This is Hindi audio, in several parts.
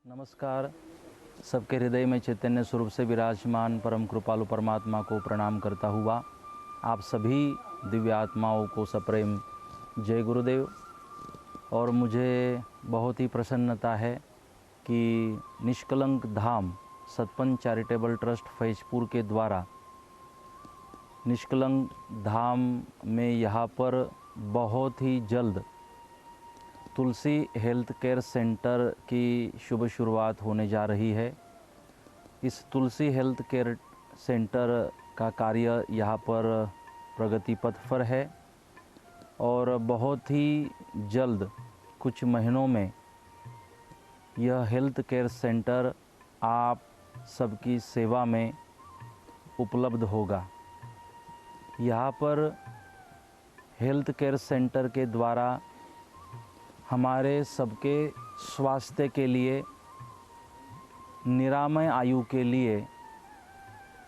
नमस्कार। सबके हृदय में चैतन्य स्वरूप से विराजमान परम कृपालु परमात्मा को प्रणाम करता हुआ आप सभी दिव्य आत्माओं को सप्रेम जय गुरुदेव। और मुझे बहुत ही प्रसन्नता है कि निष्कलंक धाम सतपंच चैरिटेबल ट्रस्ट फैजपुर के द्वारा निष्कलंक धाम में यहाँ पर बहुत ही जल्द तुलसी हेल्थ केयर सेंटर की शुभ शुरुआत होने जा रही है। इस तुलसी हेल्थ केयर सेंटर का कार्य यहाँ पर प्रगति पथ पर है और बहुत ही जल्द कुछ महीनों में यह हेल्थ केयर सेंटर आप सबकी सेवा में उपलब्ध होगा। यहाँ पर हेल्थ केयर सेंटर के द्वारा हमारे सबके स्वास्थ्य के लिए, निरामय आयु के लिए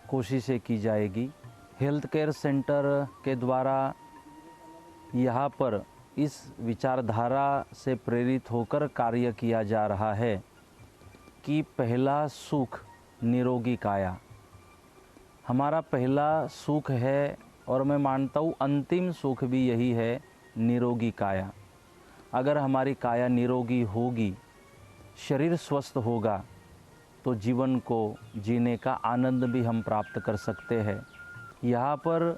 कोशिशें की जाएगी। हेल्थ केयर सेंटर के द्वारा यहाँ पर इस विचारधारा से प्रेरित होकर कार्य किया जा रहा है कि पहला सुख निरोगी काया हमारा पहला सुख है और मैं मानता हूँ अंतिम सुख भी यही है, निरोगी काया। अगर हमारी काया निरोगी होगी, शरीर स्वस्थ होगा तो जीवन को जीने का आनंद भी हम प्राप्त कर सकते हैं। यहाँ पर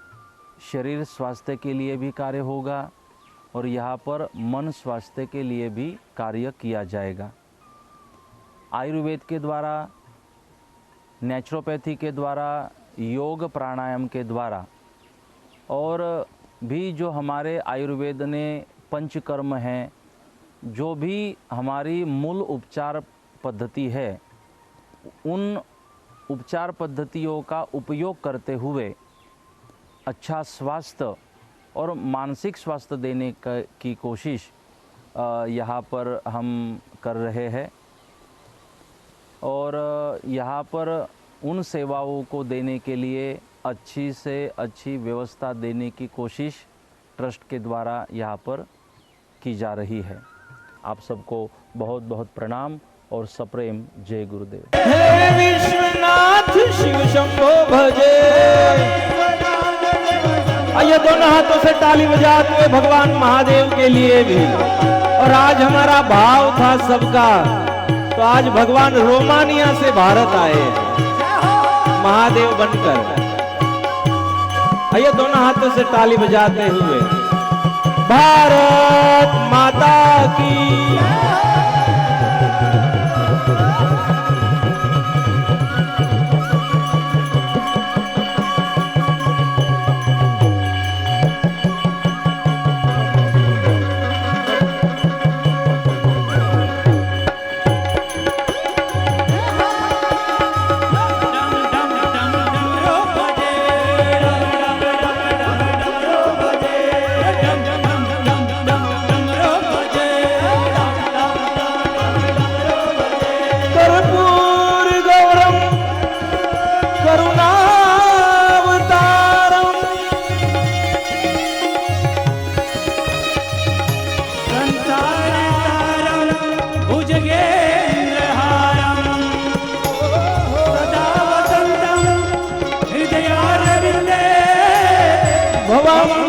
शरीर स्वास्थ्य के लिए भी कार्य होगा और यहाँ पर मन स्वास्थ्य के लिए भी कार्य किया जाएगा। आयुर्वेद के द्वारा, नेचुरोपैथी के द्वारा, योग प्राणायाम के द्वारा और भी जो हमारे आयुर्वेद ने पंचकर्म हैं, जो भी हमारी मूल उपचार पद्धति है, उन उपचार पद्धतियों का उपयोग करते हुए अच्छा स्वास्थ्य और मानसिक स्वास्थ्य देने की कोशिश यहाँ पर हम कर रहे हैं। और यहाँ पर उन सेवाओं को देने के लिए अच्छी से अच्छी व्यवस्था देने की कोशिश ट्रस्ट के द्वारा यहाँ पर की जा रही है। आप सबको बहुत बहुत प्रणाम और सप्रेम जय गुरुदेव। हे विश्वनाथ शिव शंभो भजे। आइए दोनों हाथों से ताली बजाते हुए भगवान महादेव के लिए भी। और आज हमारा भाव था सबका, तो आज भगवान रोमानिया से भारत आए हैं महादेव बनकर। आइए दोनों हाथों से ताली बजाते हुए भारत माता की।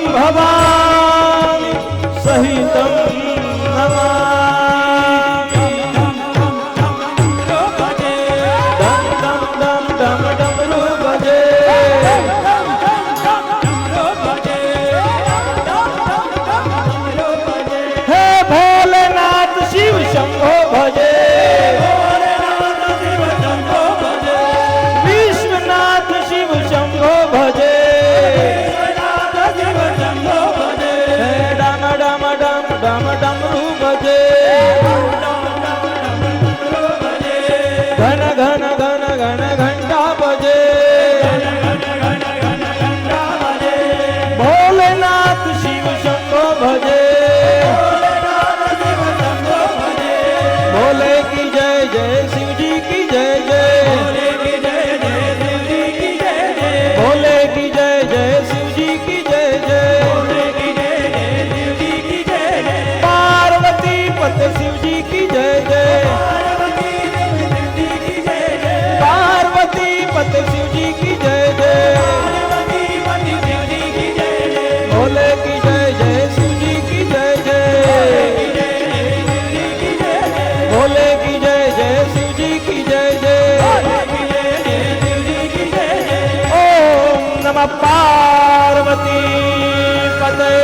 भवानी सहितं नमामि। डम डम डम डम डमरू बजे। हे भोलेनाथ शिव शंभो भजे। विश्वनाथ शिव शंभो भजे। डम डमरू बजे। घन घन घन घन घंटा बजे। भोलेनाथ शिव शंभो भजे। भोले की जय जय, शिव जी की जय जय। भोले की जय जय, शिव जी की जय जय। शिव जी की जय जय। नमः पार्वती पते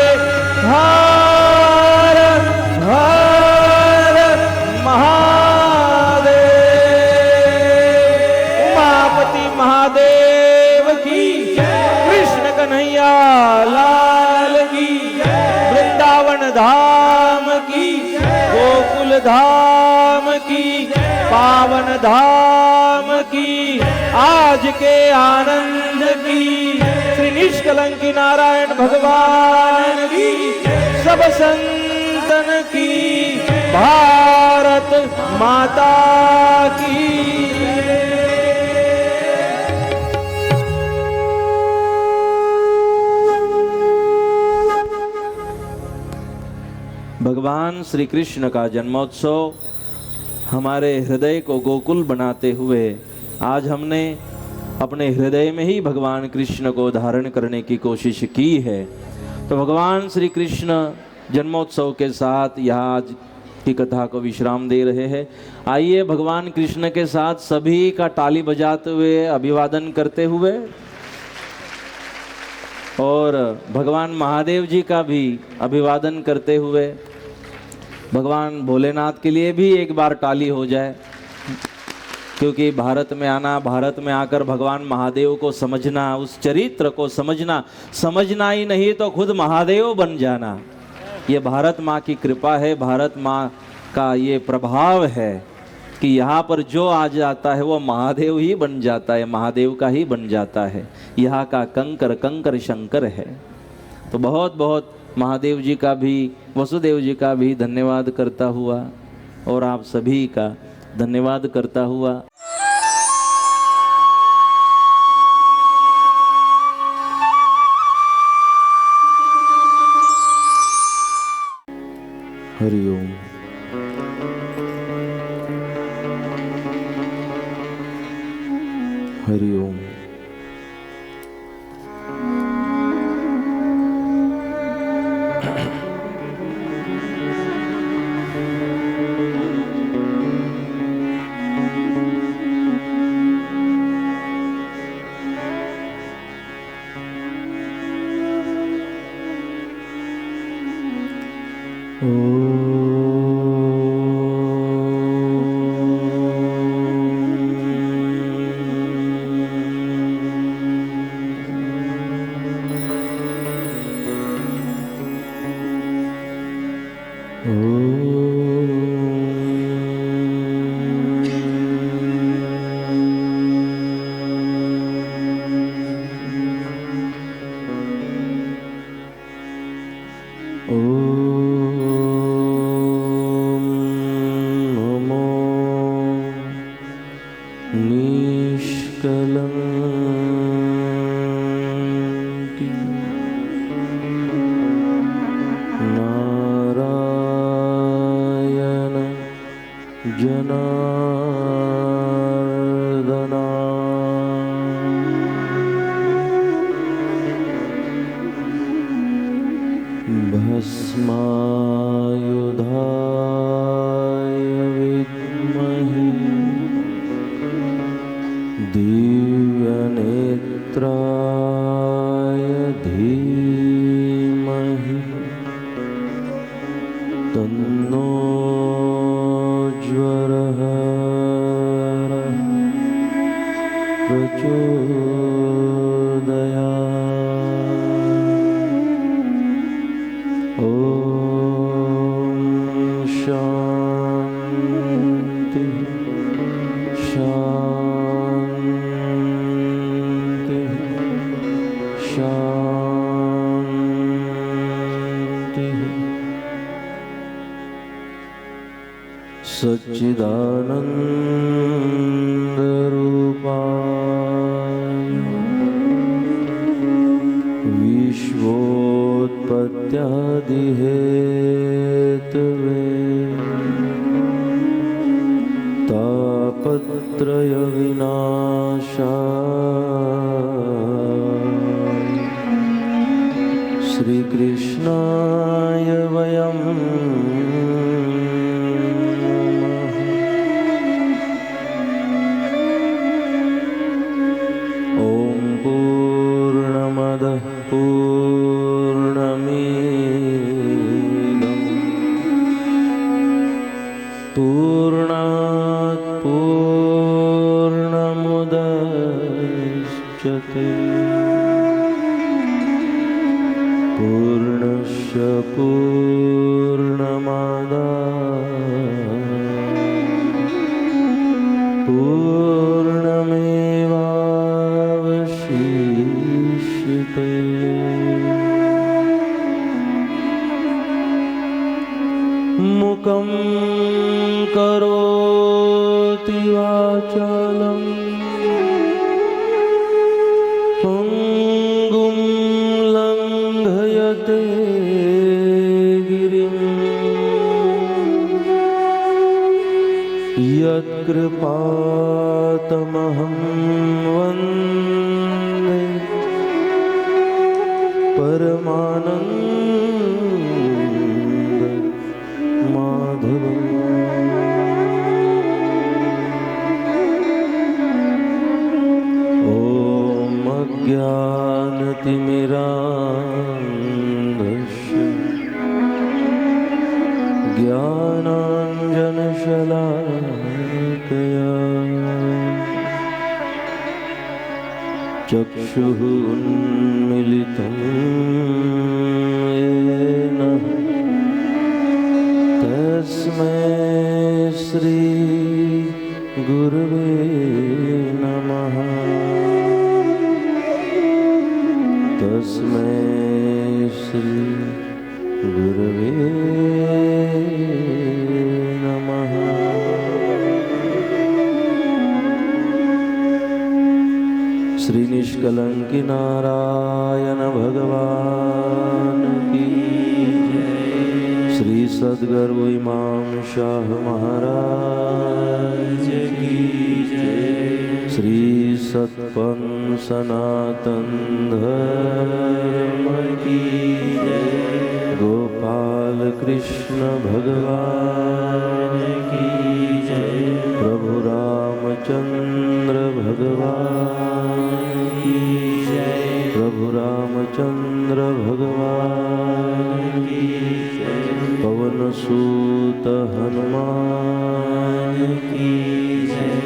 हर हर महादेव। उमापति महादेव की कृष्ण कन्हैया लाल की, वृंदावन धाम की, गोकुल धाम की, पावन धाम की, आज के आनंद की, श्री निष्कलंकी नारायण भगवान की, सब संतन की, भारत माता की। भगवान श्री कृष्ण का जन्मोत्सव हमारे हृदय को गोकुल बनाते हुए आज हमने अपने हृदय में ही भगवान कृष्ण को धारण करने की कोशिश की है। तो भगवान श्री कृष्ण जन्मोत्सव के साथ यहाँ आज की कथा को विश्राम दे रहे हैं। आइए भगवान कृष्ण के साथ सभी का ताली बजाते हुए अभिवादन करते हुए और भगवान महादेव जी का भी अभिवादन करते हुए भगवान भोलेनाथ के लिए भी एक बार ताली हो जाए, क्योंकि भारत में आना, भारत में आकर भगवान महादेव को समझना, उस चरित्र को समझना ही नहीं तो खुद महादेव बन जाना, ये भारत माँ की कृपा है, भारत माँ का ये प्रभाव है कि यहाँ पर जो आ जाता है वो महादेव ही बन जाता है, महादेव का ही बन जाता है। यहाँ का कंकर कंकर शंकर है। तो बहुत बहुत महादेव जी का भी, वसुदेव जी का भी धन्यवाद करता हुआ और आप सभी का धन्यवाद करता हुआ हरि ओम। हरि ओम। सच्चिदानंद रूपाय विश्वोत्पत्त्यादिहेतवे तापत्रय विनाशाय श्री कृष्णाय वयं पूर्णमद पूर्णमेवावशिष्यते। मुखं करोति वाचालम् पुङ्गुं लङ्घयते गिरिं यत्कृपातमहं वन्दे परमानन्द माधवम्। ॐ अज्ञानतिमिरान्धस्य ज्ञानाञ्जनशलाकया चक्षुः उन्मिलितं येन तस्मै श्री गुरुवे नमः। तस्मै श्री गुरुवे नमः। श्री निष्कलंकी नारायण भगवान की जय। श्री सद्गुरु इमाम शाह महाराज की जय। श्री सतपंथ सनातन धर्म की जय। गोपाल कृष्ण भगवान की जय। प्रभु रामचंद्र भगवान की जय। प्रभु रामचंद्र भगवान की जय। पवन सूत हनुमान की जय।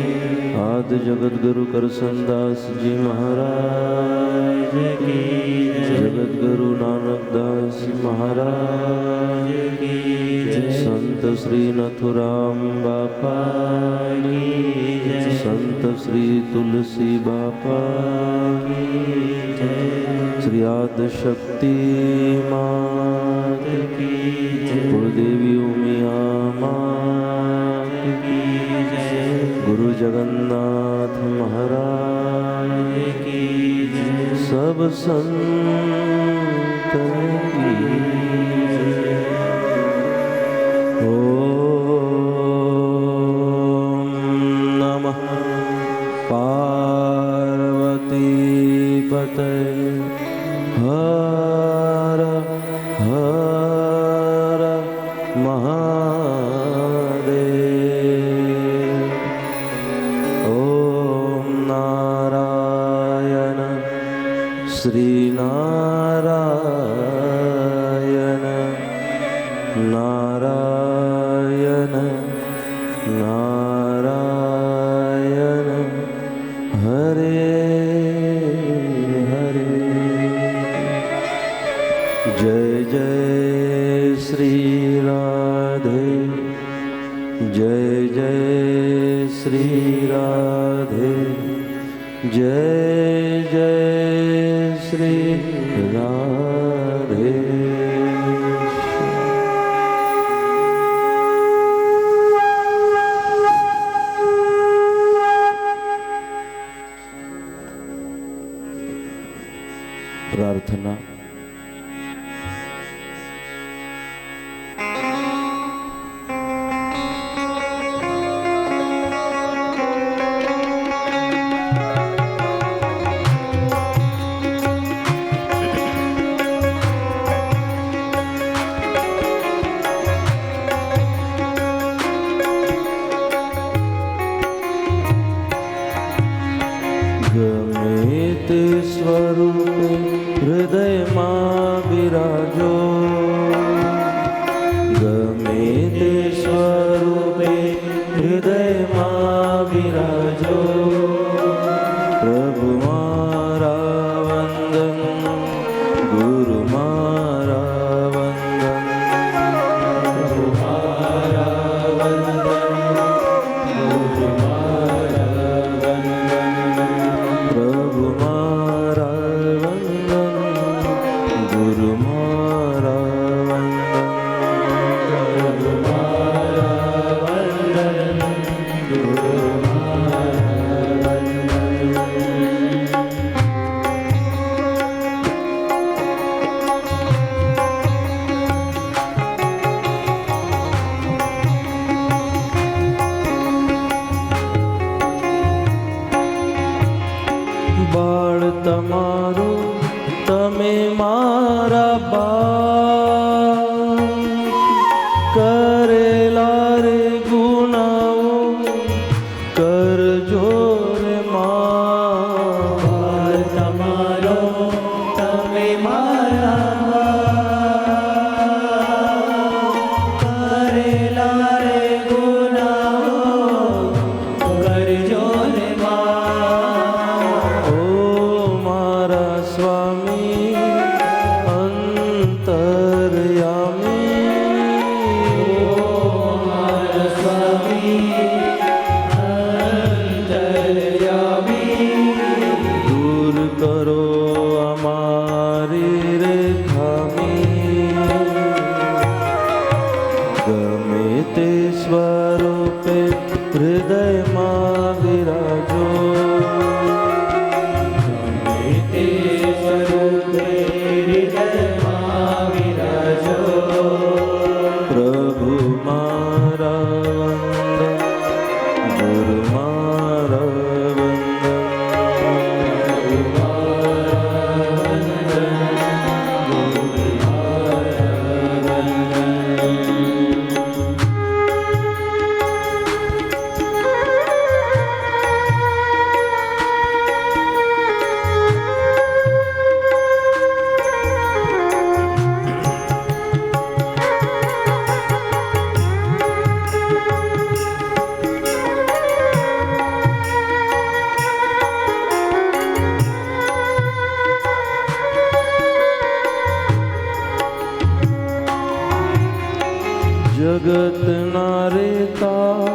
आदि जगत गुरु करसनदास जी महाराज की जय। जगत गुरु नानक दास महाराज की जय। संत श्री नथुराम बापा की जय। संत श्री तुलसी बापा की जय। श्री आदि शक्ति मात की जय। कुलदेवी उमिया मात की जय। गुरु जगन्नाथ महाराज की जय। सब संतन की जय। ओम नमः पार्वती पते हर हर महादेव। ओम नारायण श्री नारायण नारायण नारायण हरे हरे। जय जय श्री राधे। जय जय श्री राधे। जय जय श्री राधे। प्रार्थना। गमित स्वरूपे हृदय मां विराजो। गमित स्वरूपे हृदय मां विराजो। प्रभु मारा वंदन गुरु मारा वंदन। प्रभु मारा वंदन गुरु मारा તમારો તમે મારા બા કરેલા રે ગુનાઓ કરજો રે મા તમારો તમે મારા કરેલા રે ગુનાઓ કરજો રે ઓ મારા સ્વામી અંતર્યામી મારા સ્વામી દૂર કરો અમારી રે ખામી ગમે તે સ્વરૂપે હૃદયમાં વિરાજો તે સ્વરૂપે હૃદયમાં વિરાજો પ્રભુ મારા વંદન ગુરુ મારા જગતના રેતા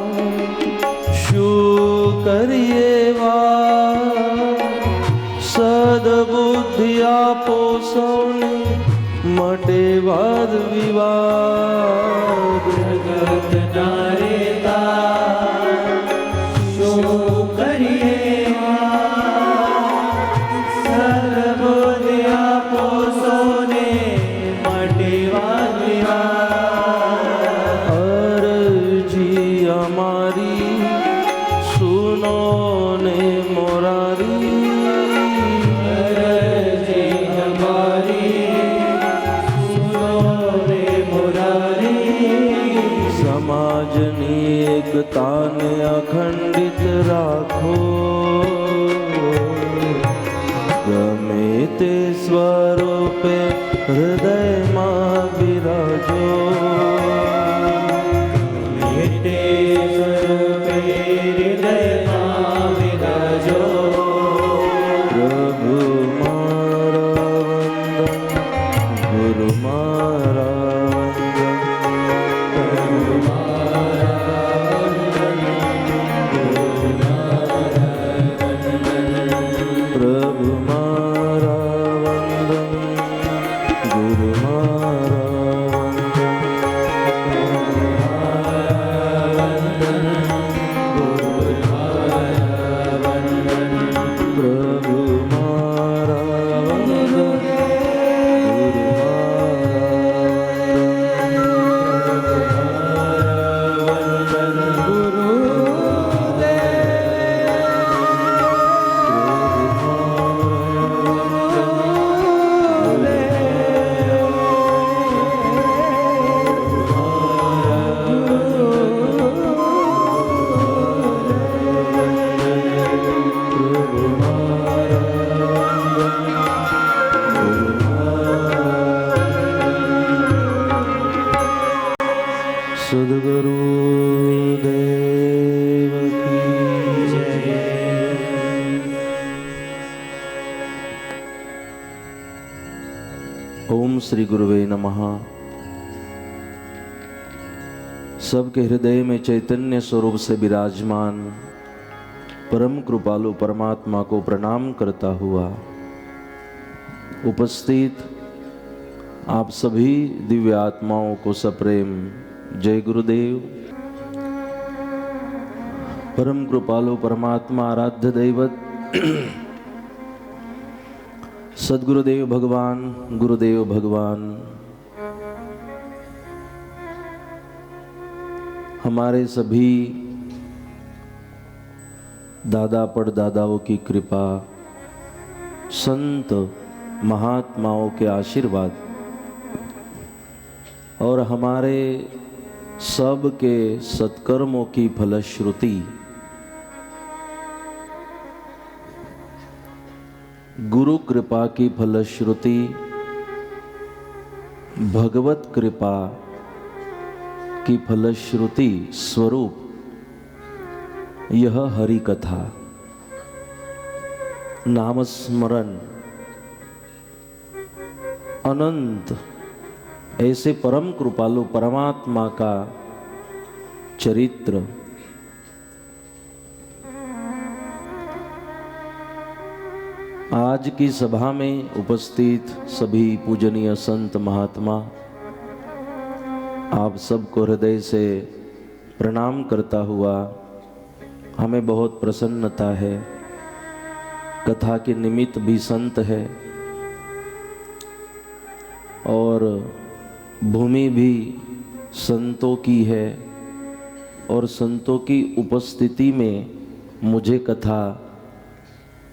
શું કરીએ વા સદબુદ્ધિ આપો સૌને મટે વાદ વિવાદ જગતના રેતા શું કરીએ સર્વબુદ્ધિ આપો સૌને માટે વાદ વિવાદ અરજી અમારી સુનો ને મોરારી અરજી અમારી સુનો રે મુરારી સમાજની એકતાને અખંડિત રાખો ગમે તે સ્વરૂપે હૃદયમાં વિરાજો તે સ્વરૂપે હૃદયમાં વિરાજો પ્રભુ મારા વંદન ગુરુ મારા વંદન પ્રભુ મારા વંદન ગુરુ મારા વંદન પ્રભુ મારા વંદન ગુરુ સદગુરુ દેવ કી જય। ओम श्री गुरुवे नमः। सबके हृदय में चैतन्य स्वरूप से विराजमान परम कृपालु परमात्मा को प्रणाम करता हुआ उपस्थित आप सभी दिव्य आत्माओं को सप्रेम जय गुरुदेव। परम कृपालु परमात्मा आराध्य दैवत सदगुरुदेव भगवान गुरुदेव भगवान हमारे सभी दादा परदादाओं की कृपा संत महात्माओं के आशीर्वाद और हमारे सब के सत्कर्मों की फलश्रुति गुरु कृपा की फलश्रुति भगवत कृपा की फलश्रुति स्वरूप यह हरि कथा नामस्मरण अनंत ऐसे परम कृपालु परमात्मा का चरित्र आज की सभा में उपस्थित सभी पूजनीय संत महात्मा आप सबको हृदय से प्रणाम करता हुआ हमें बहुत प्रसन्नता है। कथा के निमित्त भी संत है और भूमि भी संतों की है और संतों की उपस्थिति में मुझे कथा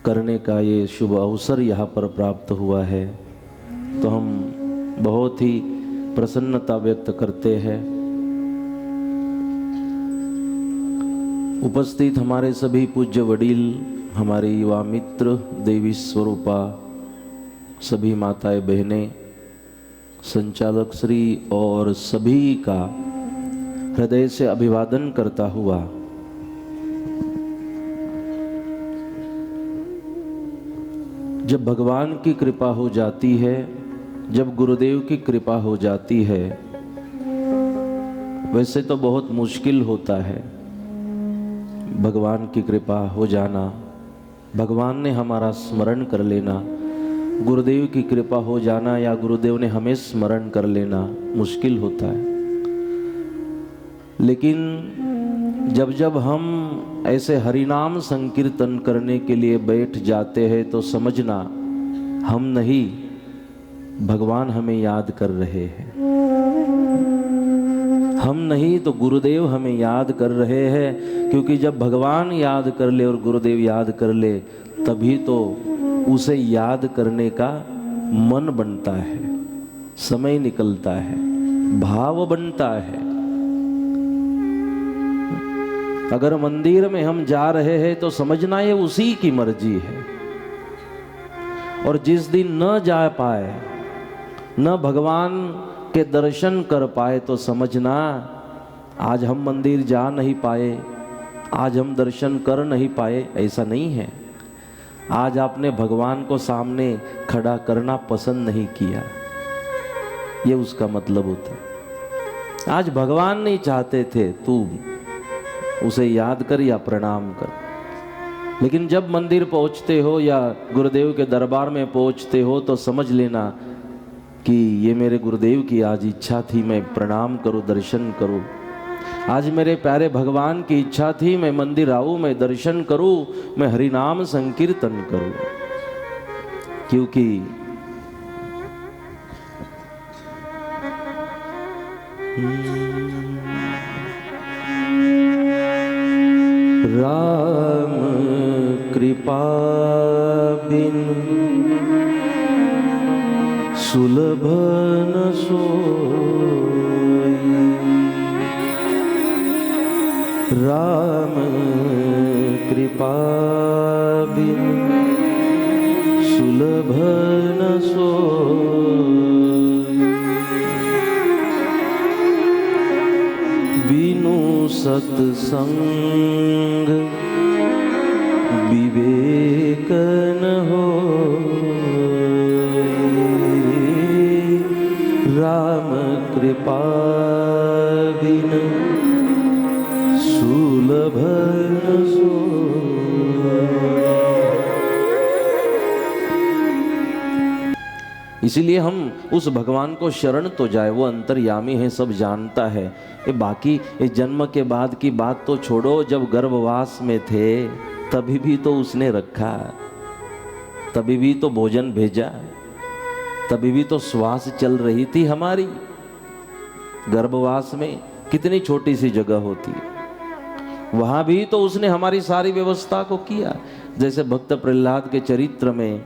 करने का ये शुभ अवसर यहाँ पर प्राप्त हुआ है, तो हम बहुत ही प्रसन्नता व्यक्त करते हैं। उपस्थित हमारे सभी पूज्य वडील, हमारे युवा मित्र, देवी स्वरूपा, सभी माताएं बहनें, संचालक श्री और सभी का हृदय से अभिवादन करता हुआ जब भगवान की कृपा हो जाती है, जब गुरुदेव की कृपा हो जाती है, वैसे तो बहुत मुश्किल होता है भगवान की कृपा हो जाना, भगवान ने हमारा स्मरण कर लेना, गुरुदेव की कृपा हो जाना या गुरुदेव ने हमें स्मरण कर लेना मुश्किल होता है। लेकिन जब जब हम ऐसे हरिनाम संकीर्तन करने के लिए बैठ जाते हैं तो समझना हम नहीं, भगवान हमें याद कर रहे हैं। हम नहीं तो गुरुदेव हमें याद कर रहे हैं, क्योंकि जब भगवान याद कर ले और गुरुदेव याद कर ले तभी तो उसे याद करने का मन बनता है, समय निकलता है, भाव बनता है। अगर मंदिर में हम जा रहे हैं तो समझना ये उसी की मर्जी है, और जिस दिन न जा पाए, न भगवान के दर्शन कर पाए तो समझना आज हम मंदिर जा नहीं पाए, आज हम दर्शन कर नहीं पाए, ऐसा नहीं है। आज आपने भगवान को सामने खड़ा करना पसंद नहीं किया, ये उसका मतलब होता है। आज भगवान नहीं चाहते थे तू उसे याद कर या प्रणाम कर, लेकिन जब मंदिर पहुंचते हो या गुरुदेव के दरबार में पहुंचते हो तो समझ लेना कि ये मेरे गुरुदेव की आज इच्छा थी मैं प्रणाम करूं, दर्शन करूं। आज मेरे प्यारे भगवान की इच्छा थी मैं मंदिर आऊं, मैं दर्शन करूं, मैं हरिनाम संकीर्तन करूं, क्योंकि राम कृपा बिन सुलभ न सोई, राम कृपा बिन सुलभ न सोई, बिनु सत्संग विवेक न हो, राम कृपा बिन सुलभ न सोई। इसीलिए हम उस भगवान को शरण तो जाए, वो अंतर्यामी है, सब जानता है। ये बाकी इस जन्म के बाद की बात तो छोड़ो, जब गर्भवास में थे तभी भी तो उसने रखा, तभी भी तो भोजन भेजा, तभी भी तो श्वास चल रही थी हमारी। गर्भवास में कितनी छोटी सी जगह होती है, वहां भी तो उसने हमारी सारी व्यवस्था को किया। जैसे भक्त प्रहलाद के चरित्र में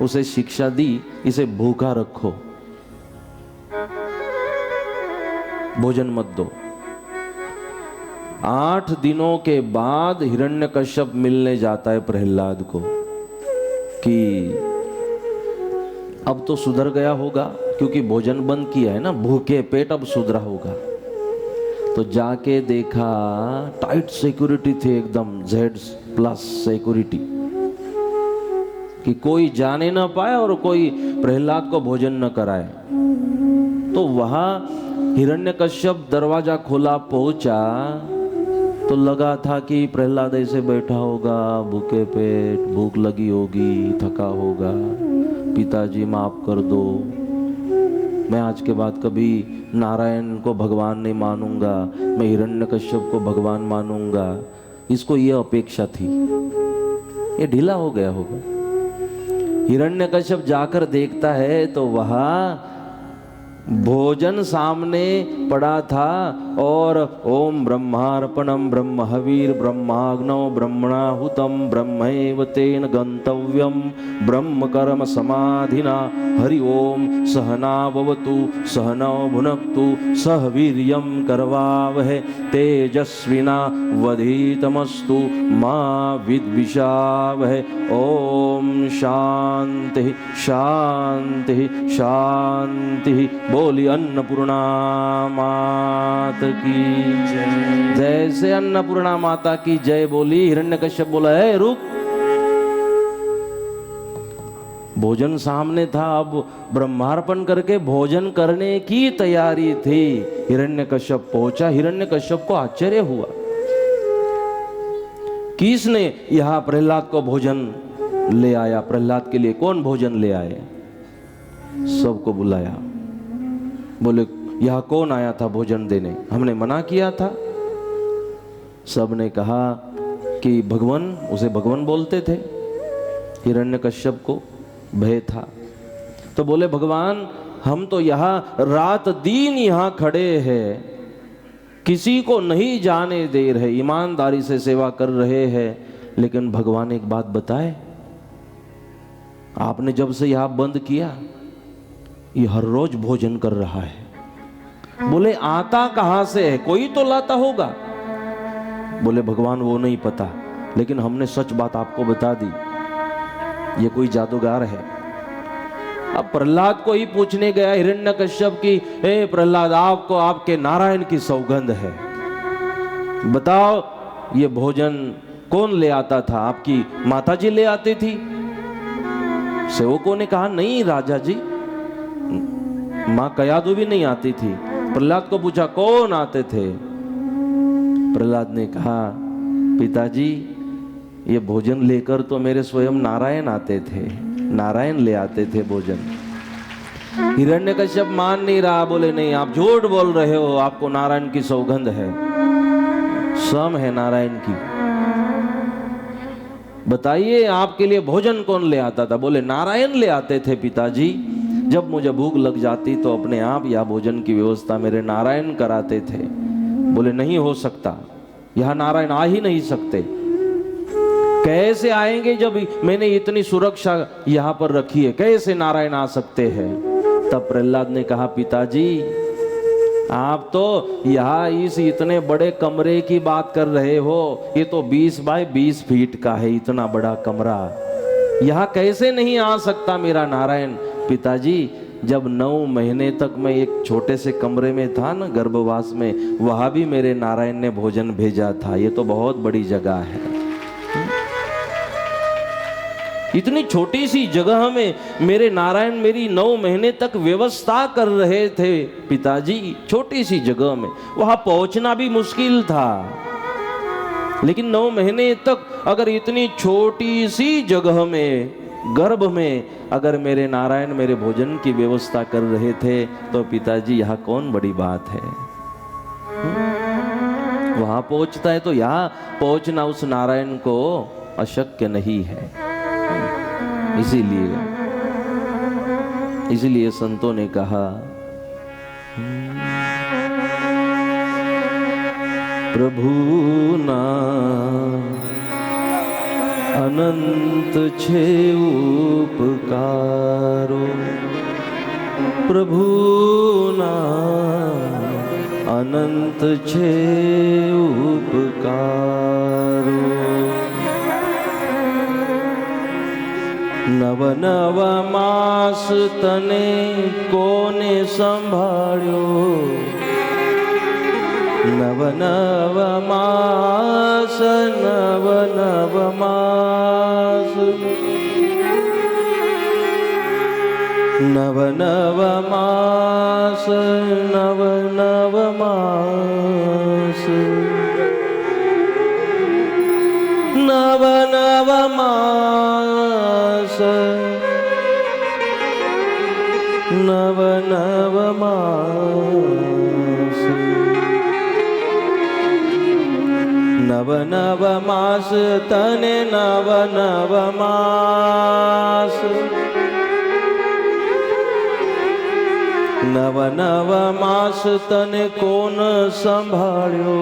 उसे शिक्षा दी, इसे भूखा रखो, भोजन मत दो। 8 दिनों के बाद हिरण्यकश्यप मिलने जाता है प्रहलाद को कि अब तो सुधर गया होगा, क्योंकि भोजन बंद किया है ना, भूखे पेट अब सुधरा होगा। तो जाके देखा टाइट सिक्योरिटी थी, एकदम Z+ सिक्योरिटी, कि कोई जाने ना पाए और कोई प्रहलाद को भोजन न कराए। तो वहां हिरण्यकश्यप दरवाजा खोला पहुंचा तो लगा था कि प्रहलाद ऐसे बैठा होगा, भूखे पेट, भूख लगी होगी, थका होगा, पिताजी माफ कर दो, मैं आज के बाद कभी नारायण को भगवान नहीं मानूंगा, मैं हिरण्यकश्यप को भगवान मानूंगा। इसको ये अपेक्षा थी, ये ढीला हो गया होगा। हिरण्यकश्यप जाकर देखता है तो वहां भोजन सामने पड़ा था और ओम ब्रह्मार्पणम ब्रह्म हवीर ब्रह्माग्नौ ब्रह्मणाहुतम ब्रह्मैव तेन गंतव्यम ब्रह्म कर्म समाधिना हरि ओम सहनावतु सहनौ भुनक्तु सह वीर्यं करवावहै तेजस्विना वधीतमस्तु मा विद्विषावहै। ओम शांति शांति शांति। बोली अन्नपूर्णा माता की जय। जैसे अन्नपूर्णा माता की जय बोली, हिरण्यकश्यप बोला है रुक। भोजन सामने था, अब ब्रह्मार्पण करके भोजन करने की तैयारी थी। हिरण्यकश्यप पहुंचा, हिरण्यकश्यप को आश्चर्य हुआ, किसने यहां प्रहलाद को भोजन ले आया, प्रहलाद के लिए कौन भोजन ले आए। सबको बुलाया, बोले यहां कौन आया था भोजन देने, हमने मना किया था। सबने कहा कि भगवान, उसे भगवान बोलते थे। हिरण्यकश्यप को भय था, तो बोले भगवान हम तो यहाँ रात दिन यहाँ खड़े हैं, किसी को नहीं जाने दे रहे, ईमानदारी से सेवा कर रहे हैं, लेकिन भगवान एक बात बताए, आपने जब से यहाँ बंद किया ये हर रोज भोजन कर रहा है। बोले आता कहां से है, कोई तो लाता होगा। बोले भगवान वो नहीं पता, लेकिन हमने सच बात आपको बता दी, ये कोई जादूगर है। अब प्रहलाद को ही पूछने गया हिरण्यकश्यप की, हे प्रहलाद आपको आपके नारायण की सौगंध है, बताओ ये भोजन कौन ले आता था, आपकी माताजी ले आती थी। सेवकों ने कहा नहीं राजा जी, मां कयादू भी नहीं आती थी। प्रहलाद को पूछा कौन आते थे। प्रहलाद ने कहा पिताजी ये भोजन लेकर तो मेरे स्वयं नारायण आते थे, नारायण ले आते थे भोजन। हिरण्यकश्यप मान नहीं रहा, बोले नहीं आप झूठ बोल रहे हो, आपको नारायण की सौगंध है, सम है नारायण की, बताइए आपके लिए भोजन कौन ले आता था। बोले नारायण ले आते थे पिताजी, जब मुझे भूख लग जाती तो अपने आप या भोजन की व्यवस्था मेरे नारायण कराते थे। बोले नहीं हो सकता, यहां नारायण आ ही नहीं सकते। कैसे आएंगे जब मैंने इतनी सुरक्षा यहां पर रखी है, कैसे नारायण आ सकते हैं। तब प्रहलाद ने कहा पिताजी आप तो यहाँ इस इतने बड़े कमरे की बात कर रहे हो, ये तो 20 बाय 20 फीट का है, इतना बड़ा कमरा, यहाँ कैसे नहीं आ सकता मेरा नारायण। पिताजी जब 9 महीने तक मैं एक छोटे से कमरे में था ना, गर्भवास में, वहां भी मेरे नारायण ने भोजन भेजा था, ये तो बहुत बड़ी जगह है। इतनी छोटी सी जगह में मेरे नारायण मेरी 9 महीने तक व्यवस्था कर रहे थे पिताजी, छोटी सी जगह में, वहां पहुंचना भी मुश्किल था। लेकिन 9 महीने तक अगर इतनी छोटी सी जगह में, गर्भ में, अगर मेरे नारायण मेरे भोजन की व्यवस्था कर रहे थे, तो पिताजी यह कौन बड़ी बात है। वहां पहुंचता है तो यहां पहुंचना उस नारायण को अशक्य नहीं है। इसीलिए संतों ने कहा प्रभु ना अनंत छे उपकारो प्रभुना अनंत छे उपकारो नव नव मास तने कोने संभाळ्यो नव नव मास नव नव मास नव नव मास नव नव मास नव नव मास नव नव मास नव नव मास तने नव नव मास नव नव मास तने कोण संभाळ्यो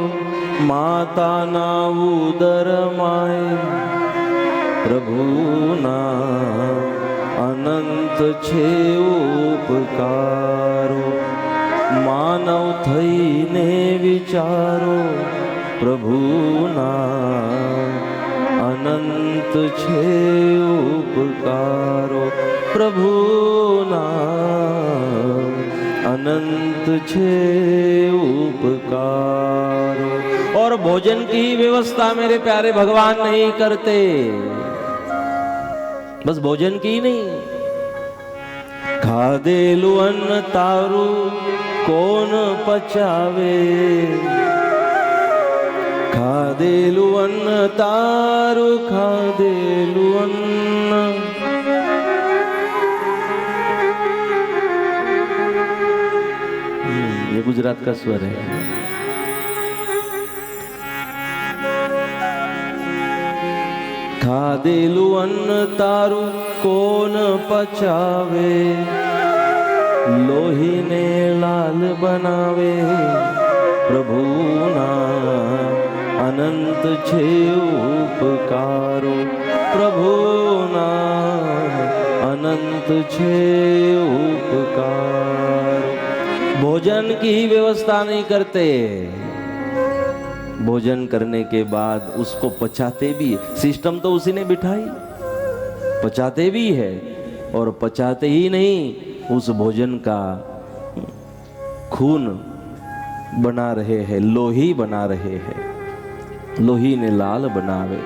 माताना उदर माय प्रभुना अनंत छे उपकारो मानव थईने विचारो प्रभुना अनंत छे उपकारो प्रभुना अनंत छे उपकारो। और भोजन की व्यवस्था मेरे प्यारे भगवान नहीं करते, बस भोजन की नहीं, खादेलु अन्न तारू कौन पचावे, खादेलु अन्न तारू खादेलु अन्न ये गुजरात का स्वर है। खादेलु अन्न तारू कौन पचावे, लोही ने लाल बनावे प्रभुना अनंत छे उपकारो प्रभुना अनंत छे उपकारो। भोजन की व्यवस्था नहीं करते, भोजन करने के बाद उसको पचाते भी, सिस्टम तो उसी ने बिठाई, पचाते भी है और पचाते ही नहीं, उस भोजन का खून बना रहे हैं, लोही बना रहे हैं, लोही ने लाल बनावे,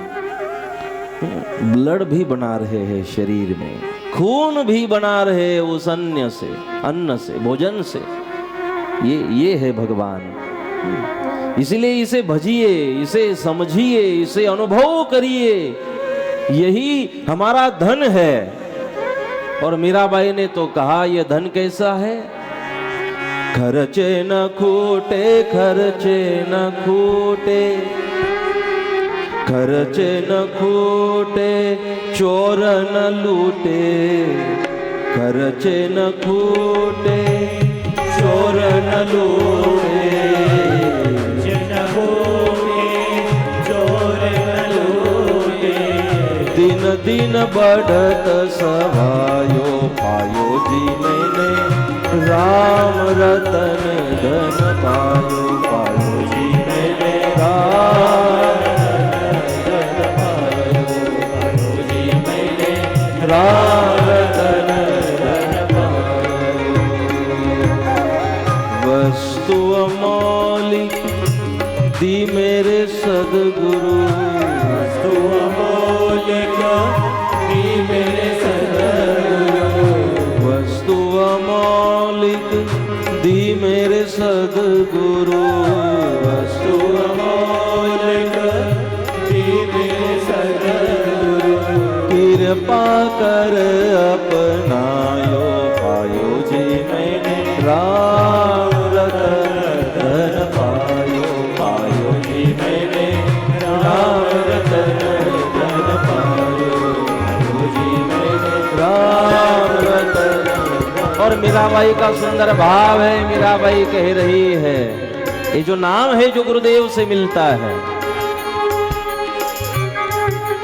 ब्लड भी बना रहे हैं शरीर में, खून भी बना रहे उस अन्न से भोजन से। ये है भगवान। इसलिए इसे भजिए, इसे समझिए, इसे अनुभव करिए, यही हमारा धन है। और मीराबाई ने तो कहा यह धन कैसा है, खर्चे न खूटे, खर्चे न खूटे, खर्चे न खूटे, चोर न लूटे, खर्चे न खूटे, चोर न लूटे, दिन दिन बढ़त सवायो पायो जी मैंने, राम रतन धन पायो, पायो जी मैंने राम रतन पायो, पायो जी मैंने राम रतन धन पायो। वस्तु अमौलिक दी मेरे सदगुरु, वस्तु अमौलिक दी मेरे सदगुरु, वस्तु अमौलिक दी मेरे सदगुरु, वस्तु अमौलिक दी मेरे सदगुरु, कृपा कर अपनायो पायो जी मैंने राम रतन धन पायो, पायो जी मैंने राम रतन धन पायो, पायो जी मैंने राम रतन। और मीराबाई का सुंदर भाव है, मीराबाई कह रही है ये जो नाम है जो गुरुदेव से मिलता है,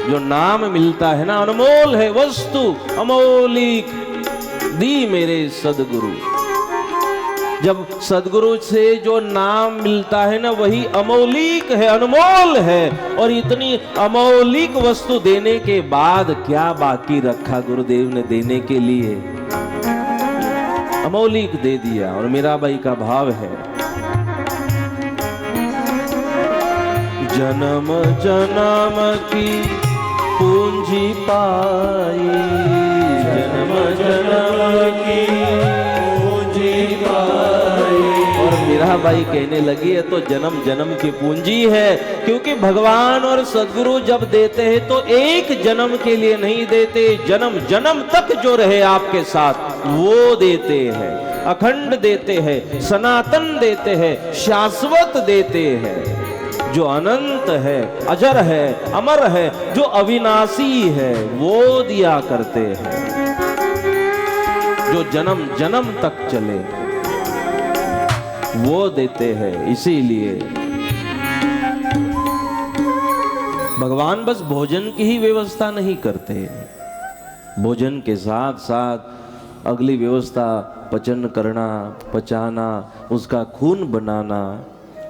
जो नाम मिलता है ना, अनमोल है वस्तु अमौलिक दी मेरे सदगुरु। जब सदगुरु से जो नाम मिलता है ना, वही अमौलिक है, अनमोल है। और इतनी अमौलिक वस्तु देने के बाद क्या बाकी रखा गुरुदेव ने देने के लिए? अमौलिक दे दिया। और मीराबाई का भाव है, जन्म जन्म की पूंजी पाई, जन्म जन्म की पूंजी पाई। और मीराबाई कहने लगी है तो जन्म जन्म की पूंजी है, क्योंकि भगवान और सदगुरु जब देते हैं तो एक जन्म के लिए नहीं देते, जन्म जन्म तक जो रहे आपके साथ वो देते हैं, अखंड देते हैं, सनातन देते हैं, शाश्वत देते हैं, जो अनंत है, अजर है, अमर है, जो अविनाशी है, वो दिया करते हैं, जो जन्म जन्म तक चले वो देते हैं। इसीलिए भगवान बस भोजन की ही व्यवस्था नहीं करते, भोजन के साथ साथ अगली व्यवस्था पचन करना, पचाना, उसका खून बनाना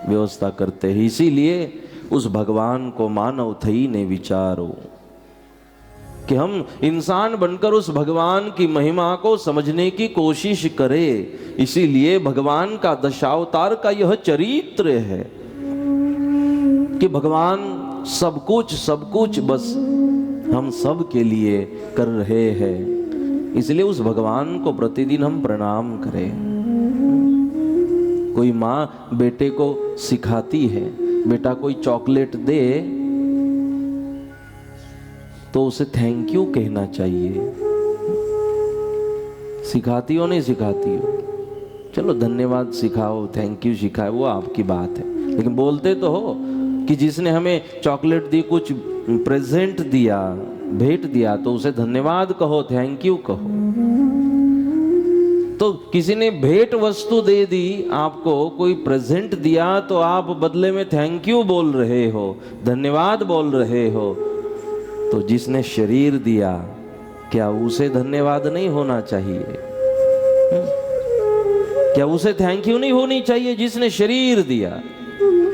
व्यवस्था करते हैं। इसीलिए उस भगवान को मानव थई ने विचारो कि हम इंसान बनकर उस भगवान की महिमा को समझने की कोशिश करें। इसीलिए भगवान का दशावतार का यह चरित्र है कि भगवान सब कुछ बस हम सब के लिए कर रहे हैं। इसलिए उस भगवान को प्रतिदिन हम प्रणाम करें। कोई माँ बेटे को सिखाती है, बेटा कोई चॉकलेट दे तो उसे थैंक यू कहना चाहिए। सिखाती हो नहीं सिखाती हो, चलो धन्यवाद सिखाओ, थैंक यू सिखाओ, वो आपकी बात है, लेकिन बोलते तो हो कि जिसने हमें चॉकलेट दी, कुछ प्रेजेंट दिया, भेंट दिया, तो उसे धन्यवाद कहो, थैंक यू कहो। तो किसी ने भेंट वस्तु दे दी आपको, कोई प्रेजेंट दिया, तो आप बदले में थैंक यू बोल रहे हो, धन्यवाद बोल रहे हो। तो जिसने शरीर दिया, क्या उसे धन्यवाद नहीं होना चाहिए? क्या उसे थैंक यू नहीं होनी चाहिए जिसने शरीर दिया?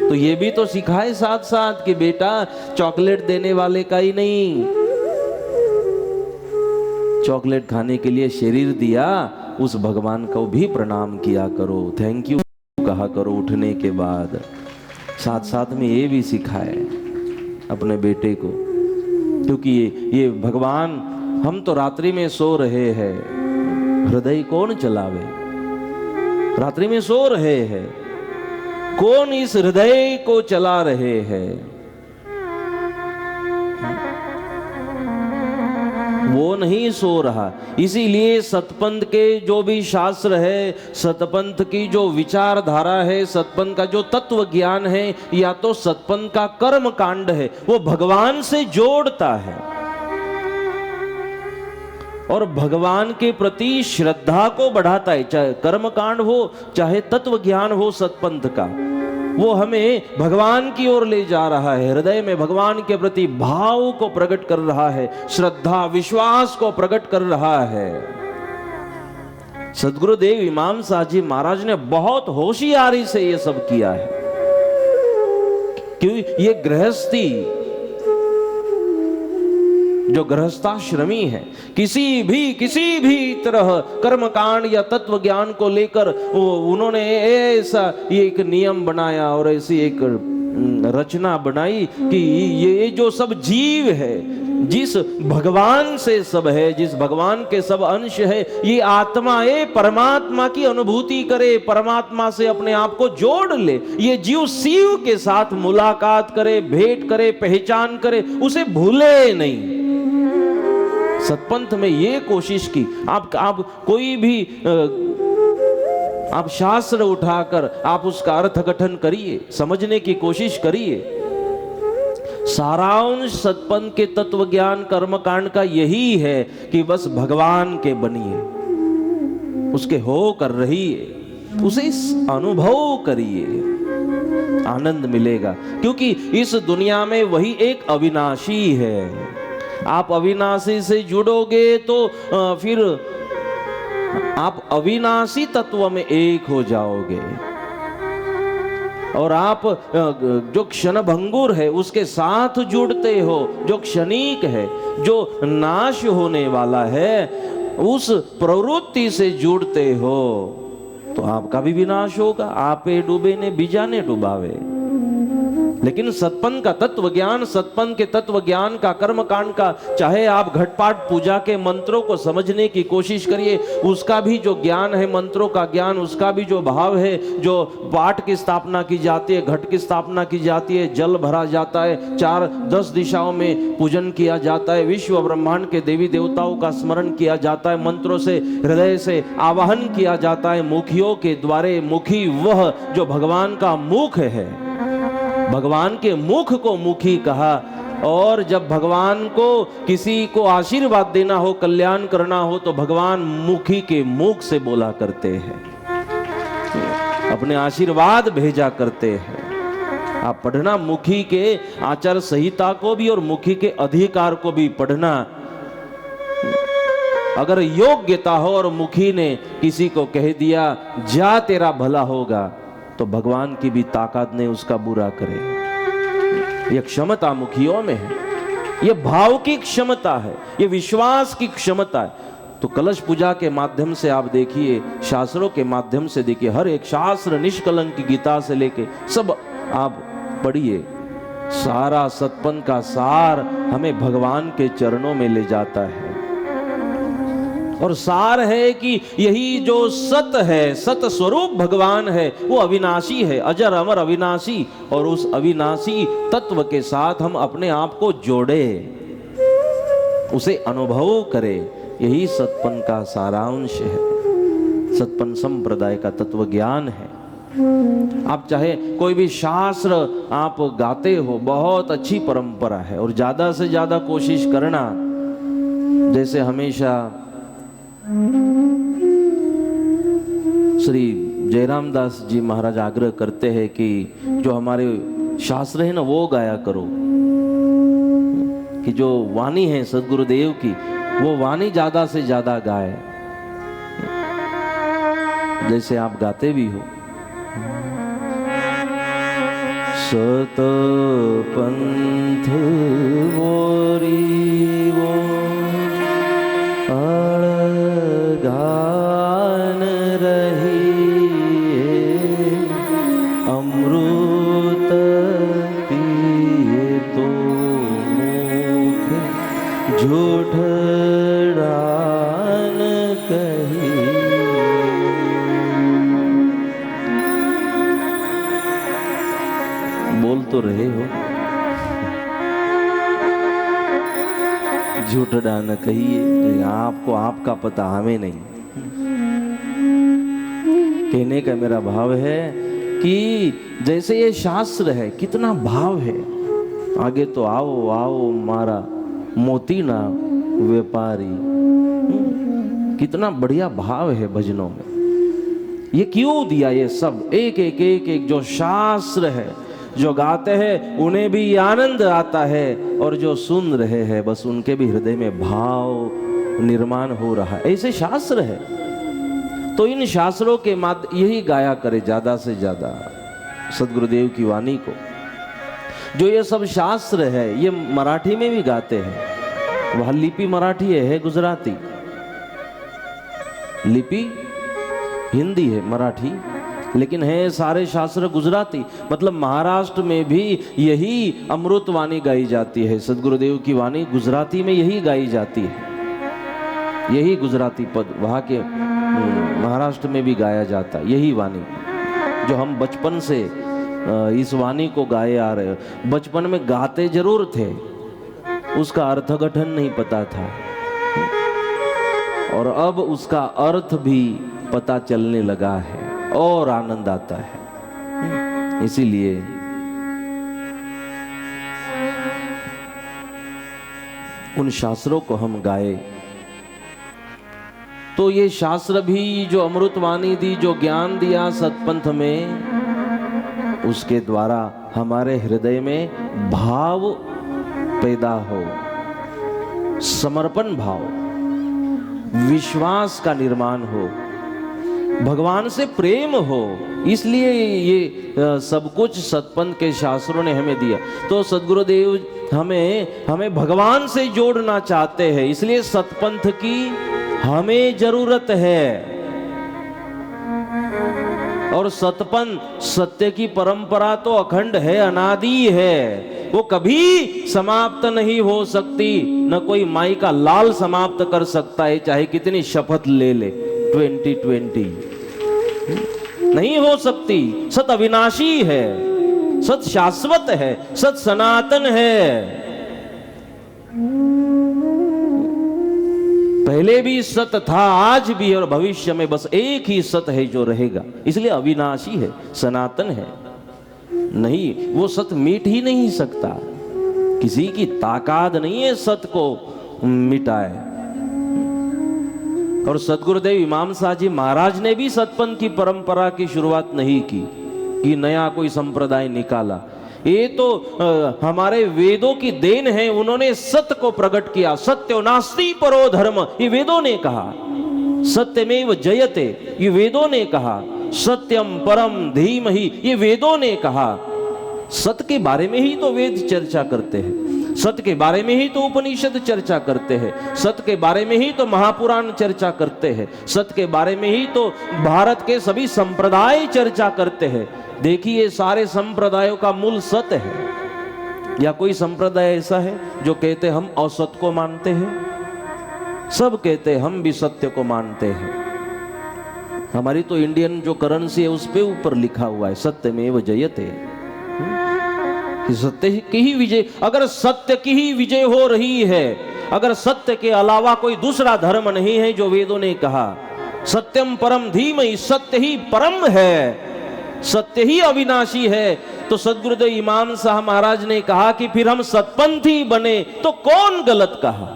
तो ये भी तो सिखाए साथ साथ कि बेटा चॉकलेट देने वाले का ही नहीं, चॉकलेट खाने के लिए शरीर दिया, उस भगवान को भी प्रणाम किया करो, थैंक यू कहा करो उठने के बाद। साथ साथ में ये भी सिखाए अपने बेटे को, क्योंकि ये भगवान, हम तो रात्रि में सो रहे हैं, हृदय कौन चलावे? रात्रि में सो रहे हैं, कौन इस हृदय को चला रहे हैं? वो नहीं सो रहा। इसीलिए सतपंथ के जो भी शास्त्र है, सतपंथ की जो विचारधारा है, सतपंथ का जो तत्व ज्ञान है, या तो सतपंथ का कर्म कांड है, वो भगवान से जोड़ता है और भगवान के प्रति श्रद्धा को बढ़ाता है। चाहे कर्म कांड हो, चाहे तत्व ज्ञान हो सतपंथ का, वो हमें भगवान की ओर ले जा रहा है, हृदय में भगवान के प्रति भाव को प्रकट कर रहा है, श्रद्धा विश्वास को प्रकट कर रहा है। सदगुरुदेव इमाम साहब महाराज ने बहुत होशियारी से ये सब किया है, क्योंकि ये गृहस्थी जो गृहस्थाश्रमी है, किसी भी तरह कर्मकांड या तत्व ज्ञान को लेकर उन्होंने ऐसा ये एक नियम बनाया और ऐसी एक रचना बनाई कि ये जो सब जीव है, जिस भगवान से सब है, जिस भगवान के सब अंश है, ये आत्मा है, परमात्मा की अनुभूति करे, परमात्मा से अपने आप को जोड़ ले। ये जीव शिव के साथ मुलाकात करे, भेंट करे, पहचान करे, उसे भूले नहीं। सतपंथ में ये कोशिश की, आप कोई भी आप शास्त्र उठाकर आप उसका अर्थघटन करिए, समझने की कोशिश करिए। सारांश सतपंथ के तत्व ज्ञान कर्मकांड का यही है कि बस भगवान के बनिए, उसके हो कर रहिए, उसे अनुभव करिए। आनंद मिलेगा, क्योंकि इस दुनिया में वही एक अविनाशी है। आप अविनाशी से जुड़ोगे तो फिर आप अविनाशी तत्व में एक हो जाओगे, और आप जो क्षण भंगुर है उसके साथ जुड़ते हो, जो क्षणिक है, जो नाश होने वाला है, उस प्रवृत्ति से जुड़ते हो तो आपका भी विनाश होगा। आपे डूबे ने बीजा ने डुबावे। लेकिन सतपन का तत्व ज्ञान, सतपन के तत्व ज्ञान का, कर्म कांड का, चाहे आप घटपाट पूजा के मंत्रों को समझने की कोशिश करिए, उसका भी जो ज्ञान है, मंत्रों का ज्ञान, उसका भी जो भाव है, जो पाठ की स्थापना की जाती है, घट की स्थापना की जाती है, जल भरा जाता है, 4-10 दिशाओं में पूजन किया जाता है, विश्व ब्रह्मांड के देवी देवताओं का स्मरण किया जाता है, मंत्रों से हृदय से आवाहन किया जाता है, मुखियों के द्वारे। मुखी वह जो भगवान का मुख है, भगवान के मुख को मुखी कहा। और जब भगवान को किसी को आशीर्वाद देना हो, कल्याण करना हो, तो भगवान मुखी के मुख से बोला करते हैं, अपने आशीर्वाद भेजा करते हैं। आप पढ़ना मुखी के आचार संहिता को भी और मुखी के अधिकार को भी पढ़ना। अगर योग्यता हो और मुखी ने किसी को कह दिया जा तेरा भला होगा, तो भगवान की भी ताकत ने उसका बुरा करे। यह क्षमता मुखियों में है, यह भाव की क्षमता है, यह विश्वास की क्षमता है। तो कलश पूजा के माध्यम से आप देखिए, शास्त्रों के माध्यम से देखिए, हर एक शास्त्र निष्कलंक की गीता से लेके सब आप पढ़िए, सारा सतपन का सार हमें भगवान के चरणों में ले जाता है। और सार है कि यही जो सत है, सत स्वरूप भगवान है, वो अविनाशी है, अजर अमर अविनाशी। और उस अविनाशी तत्व के साथ हम अपने आप को जोड़े, उसे अनुभव करें, यही सतपन का सारांश है, सतपन संप्रदाय का तत्व ज्ञान है। आप चाहे कोई भी शास्त्र आप गाते हो, बहुत अच्छी परंपरा है, और ज्यादा से ज्यादा कोशिश करना, जैसे हमेशा श्री जयराम दास जी महाराज आग्रह करते हैं कि जो हमारे शास्त्र है ना, वो गाया करो, कि जो वाणी है सदगुरुदेव की, वो वाणी ज्यादा से ज्यादा गाए, जैसे आप गाते भी हो। सत पंथ वोरी वो गान रही अमृत पिए तो मुख झूठ डान कही। बोल तो रहे हो, झूठ डान कहिए, आपको आपका पता, हमें नहीं। कहने का मेरा भाव है कि जैसे ये शास्त्र है, कितना भाव है। आगे तो आओ आओ मारा मोती ना व्यापारी, कितना बढ़िया भाव है भजनों में। ये क्यों दिया ये सब, एक एक एक एक जो शास्त्र है, जो गाते हैं उन्हें भी आनंद आता है, और जो सुन रहे हैं बस उनके भी हृदय में भाव निर्माण हो रहा है। ऐसे शास्त्र है, तो इन शास्त्रों के माध्यम यही गाया करे ज्यादा से ज्यादा सदगुरुदेव की वाणी को। जो ये सब शास्त्र है, ये मराठी में भी गाते हैं। वह लिपि मराठी है गुजराती, लिपि हिंदी है, मराठी, लेकिन है सारे शास्त्र गुजराती। मतलब महाराष्ट्र में भी यही अमृत वाणी गाई जाती है, सदगुरुदेव की वाणी गुजराती में यही गाई जाती है, यही गुजराती पद वहाँ के महाराष्ट्र में भी गाया जाता है, यही वाणी जो हम बचपन से इस वाणी को गाए आ रहे हैं। बचपन में गाते जरूर थे, उसका अर्थघटन नहीं पता था, और अब उसका अर्थ भी पता चलने लगा है और आनंद आता है। इसीलिए उन शास्त्रों को हम गाए, तो ये शास्त्र भी जो अमृतवाणी दी, जो ज्ञान दिया सतपंथ में, उसके द्वारा हमारे हृदय में भाव पैदा हो, समर्पण भाव, विश्वास का निर्माण हो, भगवान से प्रेम हो। इसलिए ये सब कुछ सतपंथ के शास्त्रों ने हमें दिया। तो सद्गुरुदेव हमें भगवान से जोड़ना चाहते हैं, इसलिए सतपंथ की हमें जरूरत है। और सतपंथ सत्य की परंपरा तो अखंड है, अनादि है, वो कभी समाप्त नहीं हो सकती। न कोई माई का लाल समाप्त कर सकता है, चाहे कितनी शपथ ले ले 2020 नहीं हो सकती। सत अविनाशी है, सत शाश्वत है, सत सनातन है। पहले भी सत था, आज भी और भविष्य में बस एक ही सत है जो रहेगा। इसलिए अविनाशी है, सनातन है। नहीं, वो सत मिट ही नहीं सकता। किसी की ताकत नहीं है सत को मिटाए। और सद्गुरुदेव इमाम साहब जी महाराज ने भी सतपंथ की परंपरा की शुरुआत नहीं की कि नया कोई संप्रदाय निकाला। ये तो हमारे वेदों की देन है। उन्होंने सत्य को प्रकट किया। सत्यो नास्ति परो धर्म, ये वेदों ने कहा। सत्यमेव जयते, ये वेदों ने कहा। सत्यम परम धीमहि, ये वेदों ने कहा। सत्य के बारे में ही तो वेद चर्चा करते हैं, सत्य के बारे में ही तो उपनिषद चर्चा करते हैं, सत्य के बारे में ही तो महापुराण चर्चा करते हैं, सत्य के बारे में ही तो भारत के सभी संप्रदाय चर्चा करते हैं। देखिए, सारे संप्रदायों का मूल सत्य है। या कोई संप्रदाय ऐसा है जो कहते हम असत्य को मानते हैं? सब कहते हम भी सत्य को मानते हैं। हमारी तो इंडियन जो करेंसी है उस पे ऊपर लिखा हुआ है सत्यमेव जयते, सत्य की ही विजय। अगर सत्य की ही विजय हो रही है, अगर सत्य के अलावा कोई दूसरा धर्म नहीं है जो वेदों ने कहा, सत्यम परम धीमहि, सत्य ही परम है, सत्य ही अविनाशी है, तो सद्गुरुदेव इमाम साहब महाराज ने कहा कि फिर हम सतपंथी बने तो कौन गलत कहा?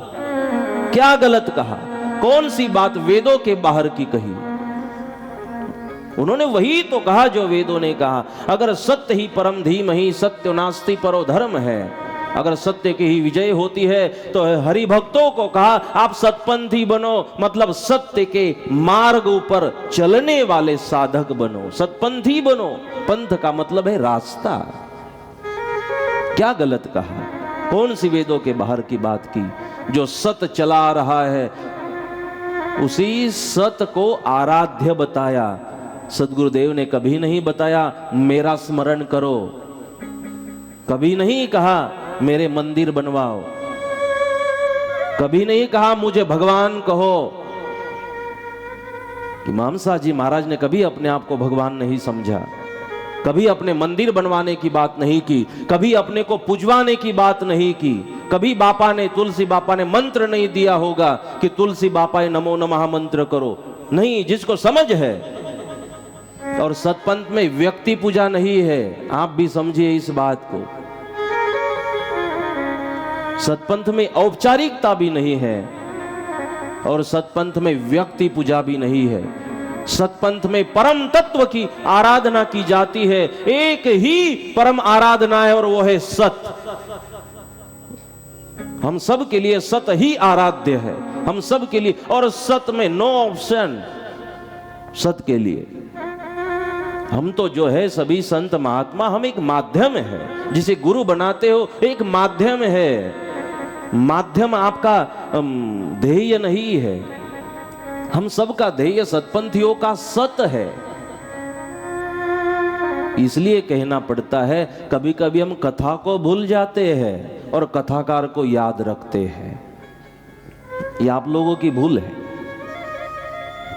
क्या गलत कहा? कौन सी बात वेदों के बाहर की कही? उन्होंने वही तो कहा जो वेदों ने कहा। अगर सत्य ही परम धीमहि, सत्यो नास्ति परो धर्म है, अगर सत्य की ही विजय होती है तो हरि भक्तों को कहा आप सतपंथी बनो, मतलब सत्य के मार्ग ऊपर चलने वाले साधक बनो, सतपंथी बनो। पंथ का मतलब है रास्ता। क्या गलत कहा? कौन सी वेदों के बाहर की बात की? जो सत्य चला रहा है उसी सत्य को आराध्य बताया। सद्गुरुदेव ने कभी नहीं बताया मेरा स्मरण करो, कभी नहीं कहा मेरे मंदिर बनवाओ, कभी नहीं कहा मुझे भगवान कहो। इमाम साहब जी महाराज ने कभी अपने आप को भगवान नहीं समझा, कभी अपने मंदिर बनवाने की बात नहीं की, कभी अपने को पुजवाने की बात नहीं की। कभी बापा ने, तुलसी बापा ने मंत्र नहीं दिया होगा कि तुलसी बापा नमो नमः मंत्र करो, नहीं। जिसको समझ है। और सतपंथ में व्यक्ति पूजा नहीं है, आप भी समझिए इस बात को। सतपंथ में औपचारिकता भी नहीं है और सतपंथ में व्यक्ति पूजा भी नहीं है। सतपंथ में परम तत्व की आराधना की जाती है। एक ही परम आराधना है और वो है सत्य। हम सब के लिए सत्य ही आराध्य है, हम सब के लिए। और सत्य में नो ऑप्शन, सत्य के लिए। हम तो जो है सभी संत महात्मा, हम एक माध्यम है। जिसे गुरु बनाते हो एक माध्यम है। माध्यम आपका ध्येय नहीं है। हम सबका ध्येय सतपंथियों का सत्य है। इसलिए कहना पड़ता है, कभी कभी हम कथा को भूल जाते हैं और कथाकार को याद रखते हैं। ये आप लोगों की भूल है।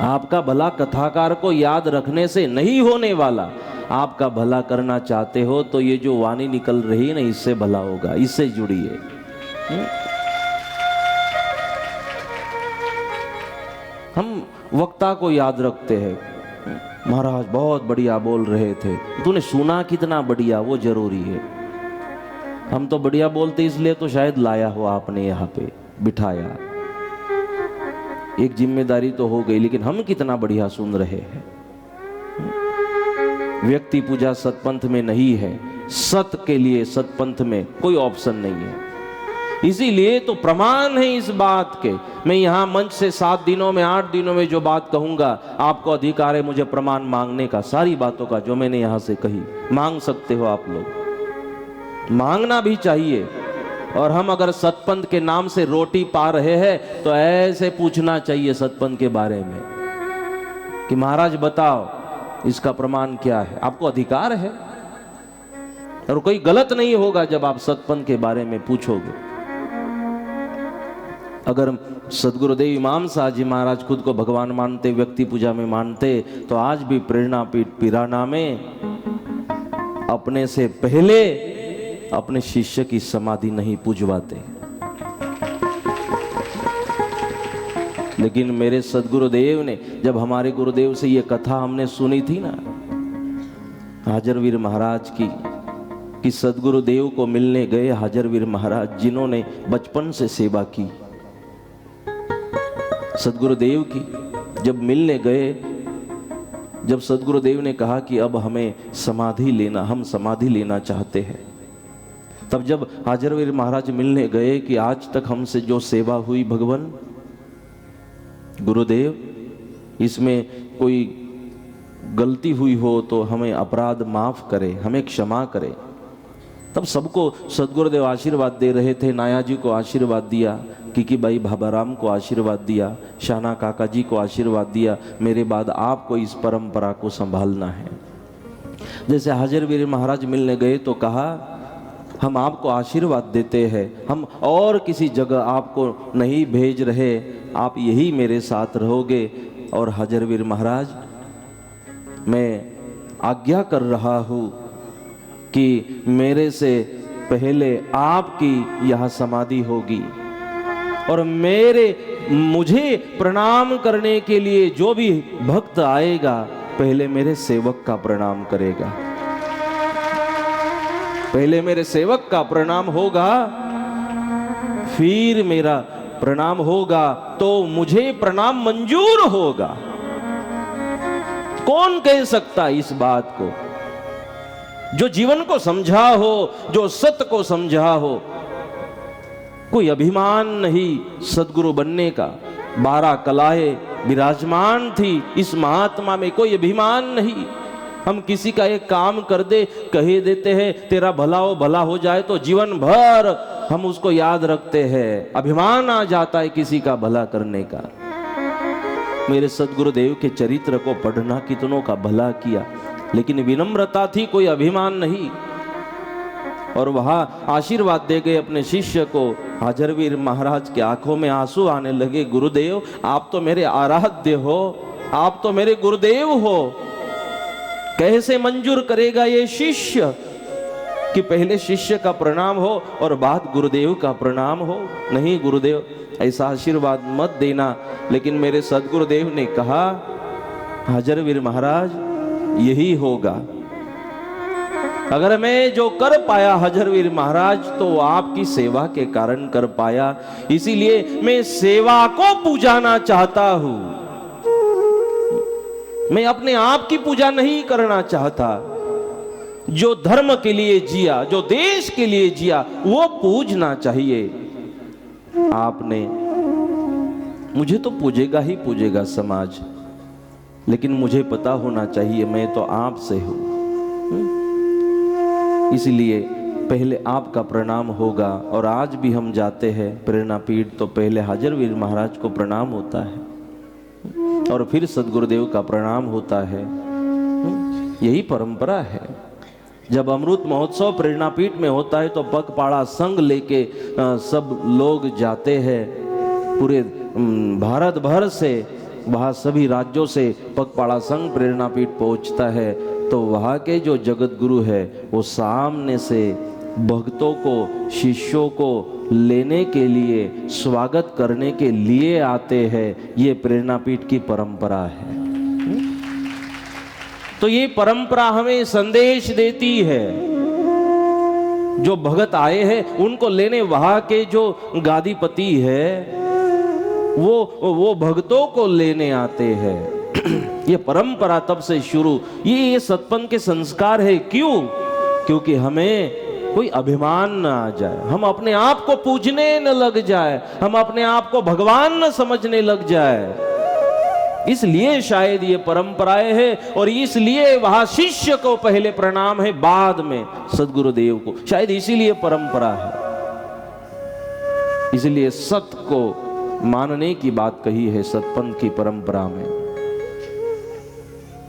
आपका भला कथाकार को याद रखने से नहीं होने वाला। आपका भला करना चाहते हो तो ये जो वाणी निकल रही है ना, इससे भला होगा, इससे जुड़िए। हम वक्ता को याद रखते हैं, महाराज बहुत बढ़िया बोल रहे थे, तूने सुना कितना बढ़िया, वो जरूरी है। हम तो बढ़िया बोलते इसलिए तो शायद लाया हो आपने यहाँ पे बिठाया, एक जिम्मेदारी तो हो गई, लेकिन हम कितना बढ़िया सुन रहे हैं। व्यक्ति पूजा सतपंथ में नहीं है। सत के लिए सतपंथ में कोई ऑप्शन नहीं है। इसीलिए तो प्रमाण है इस बात के। मैं यहाँ मंच से 7 दिनों में 8 दिनों में जो बात कहूंगा, आपको अधिकार है मुझे प्रमाण मांगने का, सारी बातों का जो मैंने यहाँ से कही मांग सकते हो आप लोग, मांगना भी चाहिए। और हम अगर सतपंथ के नाम से रोटी पा रहे हैं तो ऐसे पूछना चाहिए सतपंथ के बारे में कि महाराज बताओ इसका प्रमाण क्या है। आपको अधिकार है और कोई गलत नहीं होगा जब आप सतपंथ के बारे में पूछोगे। अगर सदगुरुदेव इमाम साहब जी महाराज खुद को भगवान मानते, व्यक्ति पूजा में मानते, तो आज भी प्रेरणा पीठ पिराना में अपने से पहले अपने शिष्य की समाधि नहीं पूजवाते। लेकिन मेरे सदगुरुदेव ने, जब हमारे गुरुदेव से ये कथा हमने सुनी थी ना हाजरवीर महाराज की, कि सदगुरुदेव को मिलने गए हाजरवीर महाराज जिन्होंने बचपन से सेवा की, सदगुरुदेव की जब मिलने गए, जब सदगुरुदेव ने कहा कि अब हमें समाधि लेना, हम समाधि लेना चाहते हैं, तब जब हाजरवीर महाराज मिलने गए कि आज तक हमसे जो सेवा हुई भगवान गुरुदेव, इसमें कोई गलती हुई हो तो हमें अपराध माफ करे, हमें क्षमा करे। तब सबको सदगुरुदेव आशीर्वाद दे रहे थे। नाया जी को आशीर्वाद दिया, किकी बाई भाबाराम को आशीर्वाद दिया, शाना काका जी को आशीर्वाद दिया, मेरे बाद आपको इस परंपरा को संभालना है। जैसे हाजरवीर महाराज मिलने गए तो कहा हम आपको आशीर्वाद देते हैं, हम और किसी जगह आपको नहीं भेज रहे, आप यही मेरे साथ रहोगे। और हाजरवीर महाराज मैं आज्ञा कर रहा हूँ कि मेरे से पहले आपकी यह समाधि होगी और मुझे प्रणाम करने के लिए जो भी भक्त आएगा पहले मेरे सेवक का प्रणाम करेगा, पहले मेरे सेवक का प्रणाम होगा, फिर मेरा प्रणाम होगा तो मुझे प्रणाम मंजूर होगा। कौन कह सकता इस बात को? जो जीवन को समझा हो, जो सत्य को समझा हो। कोई अभिमान नहीं सदगुरु बनने का, 12 कलाएं विराजमान थी इस महात्मा में, कोई अभिमान नहीं। हम किसी का एक काम कर दे, कह देते हैं तेरा भला हो जाए, तो जीवन भर हम उसको याद रखते हैं। अभिमान आ जाता है किसी का भला करने का। मेरे सदगुरुदेव के चरित्र को पढ़ना, कितनों का भला किया, लेकिन विनम्रता थी, कोई अभिमान नहीं। और वहां आशीर्वाद दे गए अपने शिष्य को। हाजरवीर महाराज के आंखों में आंसू आने लगे। गुरुदेव आप तो मेरे आराध्य हो, आप तो मेरे गुरुदेव हो, कैसे मंजूर करेगा ये शिष्य कि पहले शिष्य का प्रणाम हो और बाद गुरुदेव का प्रणाम हो? नहीं गुरुदेव, ऐसा आशीर्वाद मत देना। लेकिन मेरे सदगुरुदेव ने कहा हाजरवीर महाराज यही होगा। अगर मैं जो कर पाया हाजरवीर महाराज तो आपकी सेवा के कारण कर पाया, इसीलिए मैं सेवा को पूजाना चाहता हूं। मैं अपने आप की पूजा नहीं करना चाहता। जो धर्म के लिए जिया, जो देश के लिए जिया, वो पूजना चाहिए। आपने मुझे तो पूजेगा ही पूजेगा समाज, लेकिन मुझे पता होना चाहिए मैं तो आपसे हूं। इसलिए पहले आपका प्रणाम होगा। और आज भी हम जाते हैं प्रेरणा पीठ तो पहले हाजरवीर महाराज को प्रणाम होता है और फिर सदगुरुदेव का प्रणाम होता है। यही परंपरा है। जब अमृत महोत्सव प्रेरणा पीठ में होता है तो पगपाड़ा संघ लेके सब लोग जाते हैं। पूरे भारत भर से, वहाँ सभी राज्यों से पगपाड़ा संघ प्रेरणा पीठ पहुँचता है। तो वहाँ के जो जगत गुरु है वो सामने से भक्तों को, शिष्यों को लेने के लिए, स्वागत करने के लिए आते हैं। ये प्रेरणा पीठ की परंपरा है। तो ये परंपरा हमें संदेश देती है। जो भगत आए हैं उनको लेने वहां के जो गादीपति है वो भक्तों को लेने आते हैं। ये परंपरा तब से शुरू, ये सतपंथ के संस्कार है। क्यों? क्योंकि हमें कोई अभिमान न आ जाए, हम अपने आप को पूजने न लग जाए, हम अपने आप को भगवान न समझने लग जाए। इसलिए शायद ये परंपराएं हैं, और इसलिए वहां शिष्य को पहले प्रणाम है, बाद में सद्गुरुदेव को। शायद इसीलिए परंपरा है, इसलिए सत को मानने की बात कही है सतपंथ की परंपरा में।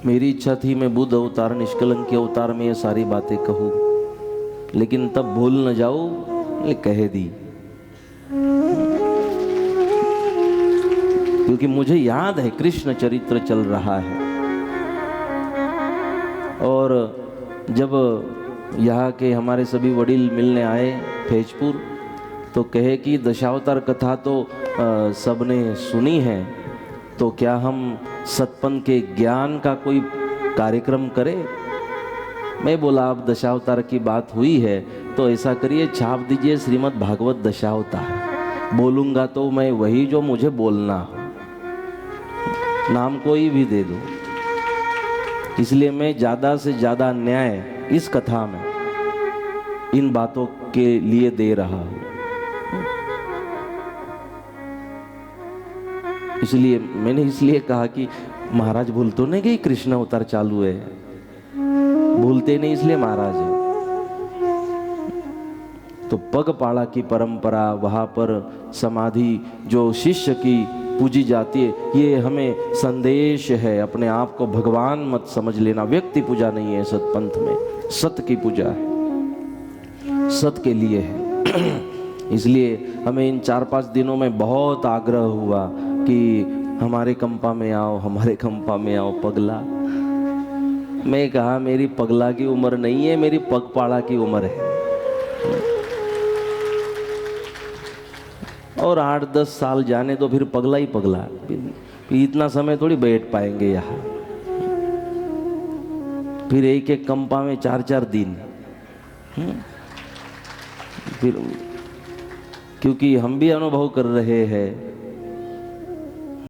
मेरी इच्छा थी मैं बुद्ध अवतार, निष्कलंक के अवतार में ये सारी बातें कहूं, लेकिन तब भूल न जाऊं, ये कह दी। क्योंकि मुझे याद है कृष्ण चरित्र चल रहा है, और जब यहाँ के हमारे सभी वडील मिलने आए फैजपुर, तो कहे कि दशावतार कथा तो सबने सुनी है, तो क्या हम सतपंथ के ज्ञान का कोई कार्यक्रम करें? मैं बोला अब दशावतार की बात हुई है तो ऐसा करिए, छाप दीजिए श्रीमद् भागवत दशावतार। बोलूंगा तो मैं वही जो मुझे बोलना हो, नाम कोई भी दे दो। इसलिए मैं ज्यादा से ज्यादा न्याय इस कथा में इन बातों के लिए दे रहा हूं। इसलिए मैंने इसलिए कहा कि महाराज भूल तो नहीं गई, कृष्ण अवतार चालू है, भूलते नहीं, इसलिए महाराज है। तो पगपाड़ा की परंपरा, वहां पर समाधि जो शिष्य की पूजी जाती है, ये हमें संदेश है, अपने आप को भगवान मत समझ लेना। व्यक्ति पूजा नहीं है सतपंथ में, सत की पूजा है, सत के लिए है। इसलिए हमें इन 4-5 दिनों में बहुत आग्रह हुआ कि हमारे कंपा में आओ, हमारे कंपा में आओ पगला। मैं कहा मेरी पगला की उम्र नहीं है, मेरी पगपाड़ा की उम्र है, और 8-10 साल जाने तो फिर पगला ही पगला। फिर इतना समय थोड़ी बैठ पाएंगे यहाँ, फिर एक एक कंपा में 4-4 दिन। फिर क्योंकि हम भी अनुभव कर रहे हैं